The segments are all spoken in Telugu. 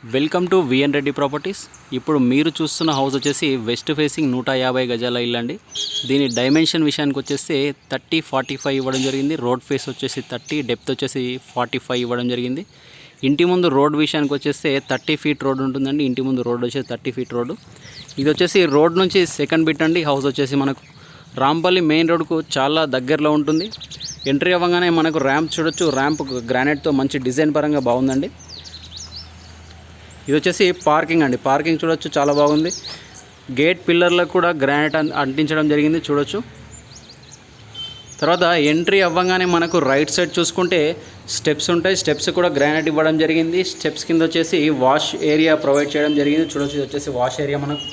Welcome to VN Reddy properties. ఇప్పుడు మీరు చూస్తున్న హౌస్ వచ్చేసి వెస్ట్ ఫేసింగ్ 150 గజాల ఇల్లు అండి. దీని డైమెన్షన్ విషయానికి వచ్చేసి 30-45 ఇవ్వడం జరిగింది. రోడ్ ఫేస్ వచ్చేసి 30, డెప్త్ వచ్చేసి 45 ఇవ్వడం జరిగింది. ఇంటి ముందు రోడ్ విషయానికి వచ్చేస్తే 30 ఫీట్ రోడ్ ఉంటుందండి. ఇంటి ముందు రోడ్ వచ్చేసి 30 ఫీట్ రోడ్డు. ఇది వచ్చేసి రోడ్ నుంచి సెకండ్ బిట్ అండి. హౌస్ వచ్చేసి మనకు రాంపల్లి మెయిన్ రోడ్కు చాలా దగ్గరలో ఉంటుంది. ఎంట్రీ అవ్వగానే మనకు ర్యాంప్ చూడొచ్చు. ర్యాంప్ గ్రానైట్తో మంచి డిజైన్ పరంగా బాగుందండి. ఇది వచ్చేసి పార్కింగ్ అండి. పార్కింగ్ చూడొచ్చు, చాలా బాగుంది. గేట్ పిల్లర్లకు కూడా గ్రానైట్ అంటించడం జరిగింది చూడొచ్చు. తర్వాత ఎంట్రీ అవ్వగానే మనకు రైట్ సైడ్ చూసుకుంటే స్టెప్స్ ఉంటాయి. స్టెప్స్ కూడా గ్రానైట్ ఇవ్వడం జరిగింది. స్టెప్స్ కింద వచ్చేసి వాష్ ఏరియా ప్రొవైడ్ చేయడం జరిగింది చూడొచ్చు. ఇది వచ్చేసి వాష్ ఏరియా. మనకు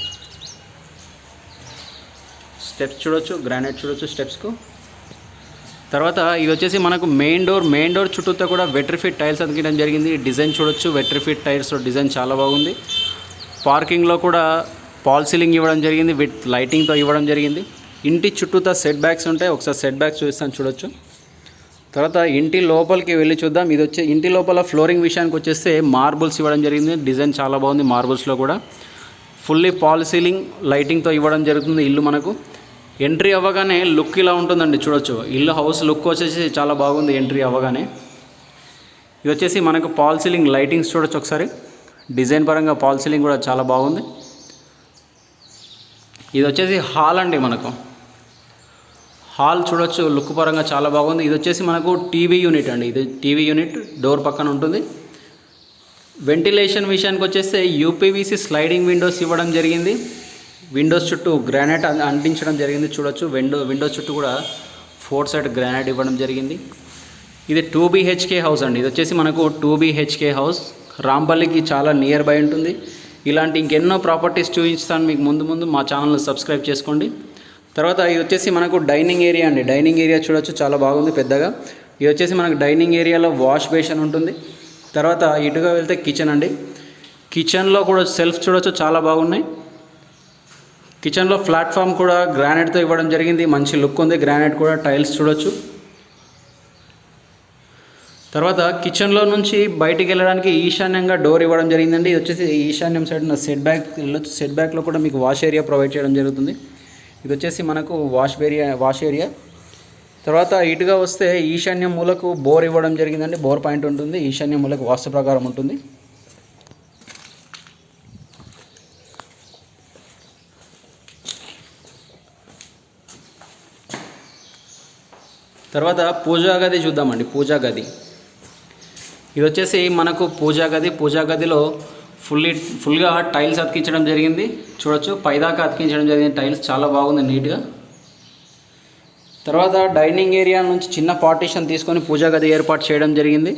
స్టెప్స్ చూడొచ్చు, గ్రానైట్ చూడొచ్చు స్టెప్స్కు. తర్వాత ఇది వచ్చేసి మనకు మెయిన్ డోర్ చుట్టూతో కూడా వెట్రిఫిట్ టైల్స్ అతికించడం జరిగింది. డిజైన్ చూడొచ్చు, వెట్రిఫిట్ టైల్స్ డిజైన్ చాలా బాగుంది. పార్కింగ్లో కూడా పాల్ సీలింగ్ ఇవ్వడం జరిగింది, విత్ లైటింగ్తో ఇవ్వడం జరిగింది. ఇంటి చుట్టూతో సెట్ బ్యాక్స్ ఉంటాయి. ఒకసారి సెట్ బ్యాక్స్ చూస్తాను చూడొచ్చు. తర్వాత ఇంటి లోపలికి వెళ్ళి చూద్దాం. ఇది వచ్చి ఇంటి లోపల ఫ్లోరింగ్ విషయానికి వచ్చేస్తే మార్బుల్స్ ఇవ్వడం జరిగింది. డిజైన్ చాలా బాగుంది. మార్బుల్స్లో కూడా ఫుల్లీ పాల్ సీలింగ్ లైటింగ్తో ఇవ్వడం జరుగుతుంది. ఇల్లు మనకు ఎంట్రీ అవ్వగానే లుక్ ఇలా ఉంటుందండి చూడొచ్చు. ఇల్లు హౌస్ లుక్ వచ్చేసి చాలా బాగుంది ఎంట్రీ అవ్వగానే. ఇది వచ్చేసి మనకు పాల్ సీలింగ్ లైటింగ్స్ చూడొచ్చు ఒకసారి. డిజైన్ పరంగా పాల్ సీలింగ్ కూడా చాలా బాగుంది. ఇది వచ్చేసి హాల్ అండి. మనకు హాల్ చూడొచ్చు, లుక్ పరంగా చాలా బాగుంది. ఇది వచ్చేసి మనకు టీవీ యూనిట్ అండి. ఇది టీవీ యూనిట్ డోర్ పక్కన ఉంటుంది. వెంటిలేషన్ విషయానికి వచ్చేస్తే యూపీవీసీ స్లైడింగ్ విండోస్ ఇవ్వడం జరిగింది. విండోస్ చుట్టూ గ్రానైట్ అంటించడం జరిగింది చూడొచ్చు. విండోస్ చుట్టూ కూడా 4 సైడ్ గ్రానైట్ ఇవ్వడం జరిగింది. ఇది 2 BHK హౌస్ అండి. ఇది వచ్చేసి మనకు 2 BHK హౌస్. రాంపల్లికి చాలా నియర్ బై ఉంటుంది. ఇలాంటి ఇంకెన్నో ప్రాపర్టీస్ చూపిస్తాను మీకు ముందు మా ఛానల్ని సబ్స్క్రైబ్ చేసుకోండి. తర్వాత ఇది వచ్చేసి మనకు డైనింగ్ ఏరియా అండి. డైనింగ్ ఏరియా చూడొచ్చు, చాలా బాగుంది పెద్దగా. ఇది వచ్చేసి మనకు డైనింగ్ ఏరియాలో వాష్ బేషన్ ఉంటుంది. తర్వాత ఇటుగా వెళ్తే కిచెన్ అండి. కిచెన్లో కూడా సెల్ఫ్ చూడొచ్చు, చాలా బాగున్నాయి. కిచెన్లో ప్లాట్ఫామ్ కూడా గ్రానైట్తో ఇవ్వడం జరిగింది. మంచి లుక్ ఉంది. గ్రానైట్ కూడా టైల్స్ చూడొచ్చు. తర్వాత కిచెన్లో నుంచి బయటికి వెళ్ళడానికి ఈశాన్యంగా డోర్ ఇవ్వడం జరిగిందండి. ఇది వచ్చేసి ఈశాన్యం సైడ్ సెట్ బ్యాక్ వెళ్ళొచ్చు. సెట్ బ్యాక్లో కూడా మీకు వాష్ ఏరియా ప్రొవైడ్ చేయడం జరుగుతుంది. ఇది వచ్చేసి మనకు వాష్ ఏరియా. తర్వాత ఇటుగా వస్తే ఈశాన్యం మూలకు బోర్ ఇవ్వడం జరిగిందండి. బోర్ పాయింట్ ఉంటుంది. ఈశాన్యం మూలకు వాస్తు ప్రకారం ఉంటుంది. తర్వాత పూజా గది చూద్దామండి. పూజా గది ఇది వచ్చేసి మనకు పూజా గదిలో ఫుల్గా టైల్స్ అతికించడం జరిగింది చూడొచ్చు. పైదాకా అతికించడం జరిగింది టైల్స్, చాలా బాగుంది నీట్గా. తర్వాత డైనింగ్ ఏరియా నుంచి చిన్న పార్టీషన్ తీసుకొని పూజా గది ఏర్పాటు చేయడం జరిగింది.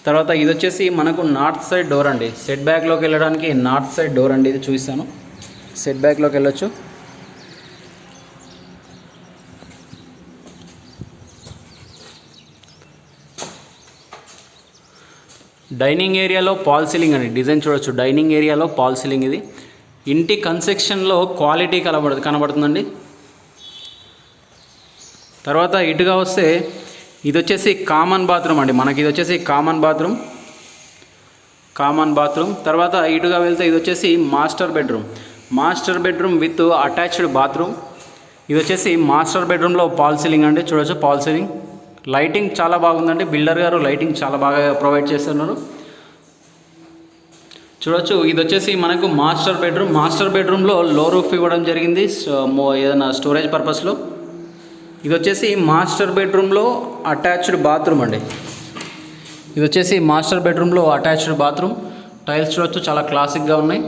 తర్వాత ఇది వచ్చేసి మనకు నార్త్ సైడ్ డోర్ అండి. సెట్ బ్యాక్లోకి వెళ్ళడానికి నార్త్ సైడ్ డోర్ అండి. ఇది చూపిస్తాను. సెట్ బ్యాక్లోకి వెళ్ళొచ్చు. డైనింగ్ ఏరియాలో పాల్ సీలింగ్ అండి. డిజైన్ చూడొచ్చు. డైనింగ్ ఏరియాలో పాల్ సీలింగ్. ఇది ఇంటి కన్స్ట్రక్షన్లో క్వాలిటీ కనబడుతుందండి. తర్వాత ఇటుగా వస్తే ఇది వచ్చేసి కామన్ బాత్రూమ్ అండి. మనకి ఇది వచ్చేసి కామన్ బాత్రూమ్. తర్వాత ఇటుగా వెళ్తే ఇది వచ్చేసి master bedroom with attached bathroom. ఇది వచ్చేసి మాస్టర్ బెడ్రూమ్లో పాల్ సీలింగ్ అండి. చూడొచ్చు పాల్ సీలింగ్. లైటింగ్ చాలా బాగుందండి. బిల్డర్ గారు లైటింగ్ చాలా బాగా ప్రొవైడ్ చేస్తున్నారు చూడొచ్చు. ఇది వచ్చేసి మనకు మాస్టర్ బెడ్రూమ్లో లో రూఫ్ ఇవ్వడం జరిగింది ఏదైనా స్టోరేజ్ పర్పస్లో. ఇది వచ్చేసి మాస్టర్ బెడ్రూమ్లో అటాచ్డ్ బాత్రూమ్ అండి. ఇది వచ్చేసి మాస్టర్ బెడ్రూమ్లో అటాచ్డ్ బాత్రూమ్. టైల్స్ చూడొచ్చు, చాలా క్లాసిక్గా ఉన్నాయి.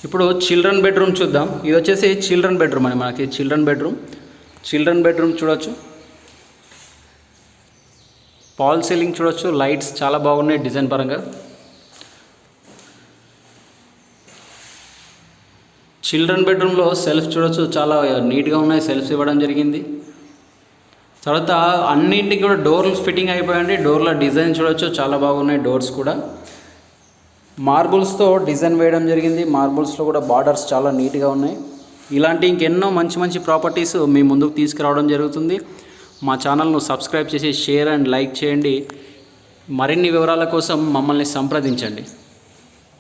ఇప్పుడు చిల్డ్రన్ బెడ్రూమ్ చూద్దాం. ఇది వచ్చేసి చిల్డ్రన్ బెడ్రూమ్ అండి. మనకి చిల్డ్రన్ బెడ్రూమ్ చూడొచ్చు. పాల్ సీలింగ్ చూడొచ్చు. లైట్స్ చాలా బాగున్నాయి డిజైన్ పరంగా. చిల్డ్రన్ బెడ్రూమ్లో సెల్ఫ్ చూడొచ్చు, చాలా నీట్గా ఉన్నాయి. సెల్ఫ్స్ ఇవ్వడం జరిగింది. తర్వాత అన్నింటికి కూడా డోర్లు ఫిట్టింగ్ అయిపోయాయండి. డోర్ల డిజైన్ చూడొచ్చు, చాలా బాగున్నాయి. డోర్స్ కూడా మార్బుల్స్తో డిజైన్ వేయడం జరిగింది. మార్బుల్స్లో కూడా బార్డర్స్ చాలా నీట్గా ఉన్నాయి. ఇలాంటి ఇంకెన్నో మంచి ప్రాపర్టీస్ మీ ముందుకు తీసుకురావడం జరుగుతుంది. మా ఛానల్ను సబ్స్క్రైబ్ చేసి షేర్ అండ్ లైక్ చేయండి. మరిన్ని వివరాల కోసం మమ్మల్ని సంప్రదించండి.